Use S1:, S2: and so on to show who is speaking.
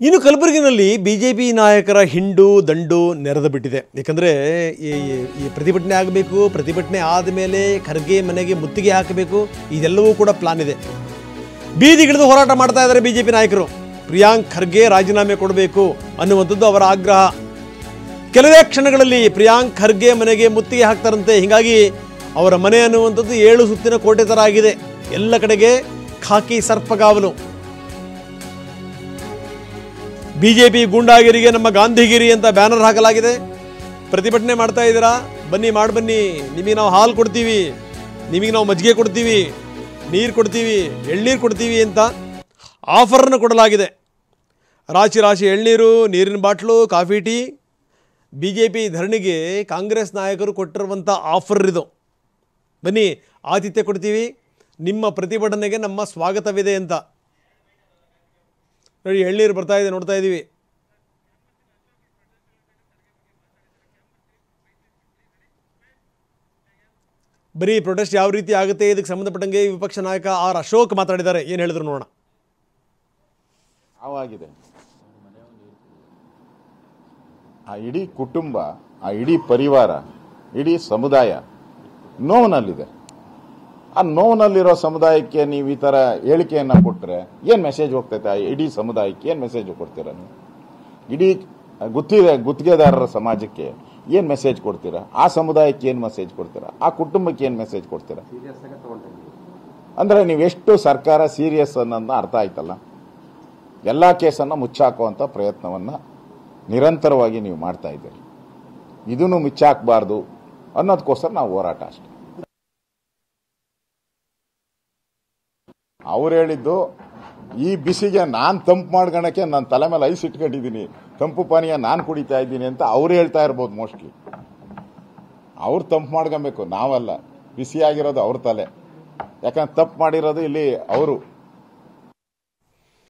S1: ಇನ್ನು ಕಲಬುರಗಿನಲ್ಲಿ ಬಿಜೆಪಿ ನಾಯಕರ ಹಿಂಡು ದಂಡು ನೆರೆದು ಬಿಟ್ಟಿದೆ. ಯಾಕಂದರೆ ಈ ಪ್ರತಿಭಟನೆ ಆಗಬೇಕು, ಪ್ರತಿಭಟನೆ ಆದಮೇಲೆ ಖರ್ಗೆ ಮನೆಗೆ ಮುತ್ತಿಗೆ ಹಾಕಬೇಕು, ಇದೆಲ್ಲವೂ ಕೂಡ ಪ್ಲಾನ್ ಇದೆ. ಬೀದಿಗಿಳಿದು ಹೋರಾಟ ಮಾಡ್ತಾ ಇದ್ದಾರೆ ಬಿಜೆಪಿ ನಾಯಕರು. ಪ್ರಿಯಾಂಕ್ ಖರ್ಗೆ ರಾಜೀನಾಮೆ ಕೊಡಬೇಕು ಅನ್ನುವಂಥದ್ದು ಅವರ ಆಗ್ರಹ. ಕೆಲವೇ ಕ್ಷಣಗಳಲ್ಲಿ ಪ್ರಿಯಾಂಕ್ ಖರ್ಗೆ ಮನೆಗೆ ಮುತ್ತಿಗೆ ಹಾಕ್ತಾರಂತೆ. ಹೀಗಾಗಿ ಅವರ ಮನೆ ಅನ್ನುವಂಥದ್ದು 7 ಸುತ್ತಿನ ಕೋಟೆ ಥರ ಆಗಿದೆ. ಎಲ್ಲ ಕಡೆಗೆ ಖಾಕಿ ಸರ್ಪಗಾವಲು. ಬಿಜೆಪಿ ಗೂಂಡಾಗಿರಿಗೆ ನಮ್ಮ ಗಾಂಧಿಗಿರಿ ಅಂತ ಬ್ಯಾನರ್ ಹಾಕಲಾಗಿದೆ. ಪ್ರತಿಭಟನೆ ಮಾಡ್ತಾ ಇದ್ದೀರಾ, ಬನ್ನಿ ಬನ್ನಿ, ನಿಮಗೆ ನಾವು ಹಾಲು ಕೊಡ್ತೀವಿ, ನಿಮಗೆ ನಾವು ಮಜ್ಜಿಗೆ ಕೊಡ್ತೀವಿ, ನೀರು ಕೊಡ್ತೀವಿ, ಎಳ್ನೀರು ಕೊಡ್ತೀವಿ ಅಂತ ಆಫರನ್ನು ಕೊಡಲಾಗಿದೆ. ರಾಶಿ ಎಳ್ನೀರು, ನೀರಿನ ಬಾಟ್ಲು, ಕಾಫಿ ಟೀ. ಬಿಜೆಪಿ ಧರಣಿಗೆ ಕಾಂಗ್ರೆಸ್ ನಾಯಕರು ಕೊಟ್ಟಿರುವಂಥ ಆಫರ್ ಇದು. ಬನ್ನಿ, ಆತಿಥ್ಯ ಕೊಡ್ತೀವಿ, ನಿಮ್ಮ ಪ್ರತಿಭಟನೆಗೆ ನಮ್ಮ ಸ್ವಾಗತವಿದೆ ಅಂತ. ನೋಡಿ, ಎಳ್ನೀರು ಬರ್ತಾ ಇದೆ, ನೋಡ್ತಾ ಇದ್ದೀವಿ. ಬರೀ ಪ್ರೊಟೆಸ್ಟ್ ಯಾವ ರೀತಿ ಆಗುತ್ತೆ ಇದಕ್ಕೆ ಸಂಬಂಧಪಟ್ಟಂಗೆ ವಿಪಕ್ಷ ನಾಯಕ ಆರ್ ಅಶೋಕ್ ಮಾತಾಡಿದ್ದಾರೆ. ಏನು ಹೇಳಿದ್ರು ನೋಡೋಣ.
S2: ಆಗಿದೆ ಆ ಇಡೀ ಕುಟುಂಬ, ಆ ಇಡೀ ಪರಿವಾರ, ಇಡೀ ಸಮುದಾಯ ನೋವಿನಲ್ಲಿದೆ. ಆ ನೋವಿನಲ್ಲಿರೋ ಸಮುದಾಯಕ್ಕೆ ನೀವು ಈ ತರ ಹೇಳಿಕೆಯನ್ನ ಕೊಟ್ಟರೆ ಏನ್ ಮೆಸೇಜ್ ಹೋಗ್ತೈತೆ? ಆ ಇಡೀ ಸಮುದಾಯಕ್ಕೆ ಏನ್ ಮೆಸೇಜ್ ಕೊಡ್ತೀರಾ ನೀವು? ಇಡೀ ಗುತ್ತಿಗೆದಾರರ ಸಮಾಜಕ್ಕೆ ಏನ್ ಮೆಸೇಜ್ ಕೊಡ್ತೀರಾ? ಆ ಸಮುದಾಯಕ್ಕೆ ಏನ್ ಮೆಸೇಜ್ ಕೊಡ್ತೀರಾ? ಆ ಕುಟುಂಬಕ್ಕೆ ಏನ್ ಮೆಸೇಜ್ ಕೊಡ್ತೀರಾ? ಅಂದ್ರೆ ನೀವೆಷ್ಟು ಸರ್ಕಾರ ಸೀರಿಯಸ್ ಅನ್ನೋದನ್ನ ಅರ್ಥ ಆಯ್ತಲ್ಲ. ಎಲ್ಲಾ ಕೇಸನ್ನ ಮುಚ್ಚಾಕುವಂತ ಪ್ರಯತ್ನವನ್ನ ನಿರಂತರವಾಗಿ ನೀವು ಮಾಡ್ತಾ ಇದ್ದೀರಿ. ಇದನ್ನು ಮುಚ್ಚಾಕಬಾರ್ದು ಅನ್ನೋದಕ್ಕೋಸ್ಕರ ನಾವು ಹೋರಾಟ ಅಷ್ಟೇ. ಅವ್ರು ಹೇಳಿದ್ದು, ಈ ಬಿಸಿಗೆ ನಾನ್ ತಂಪು ಮಾಡ್ಕೊಳಕ್ಕೆ ನನ್ನ ತಲೆ ಮೇಲೆ ಐಸ್ ಇಟ್ಕೊಂಡಿದ್ದೀನಿ, ತಂಪು ಪಾನೀಯ ನಾನು ಕುಡಿತಾ ಇದ್ದೀನಿ ಅಂತ ಅವ್ರು ಹೇಳ್ತಾ ಇರ್ಬೋದು. ಮೋಸ್ಟ್ಲಿ ಅವ್ರು ತಂಪು ಮಾಡ್ಕೊಬೇಕು, ನಾವಲ್ಲ. ಬಿಸಿಯಾಗಿರೋದು ಅವ್ರ ತಲೆ. ಯಾಕಂದ್ರೆ ತಪ್ಪು ಮಾಡಿರೋದು ಇಲ್ಲಿ ಅವರು.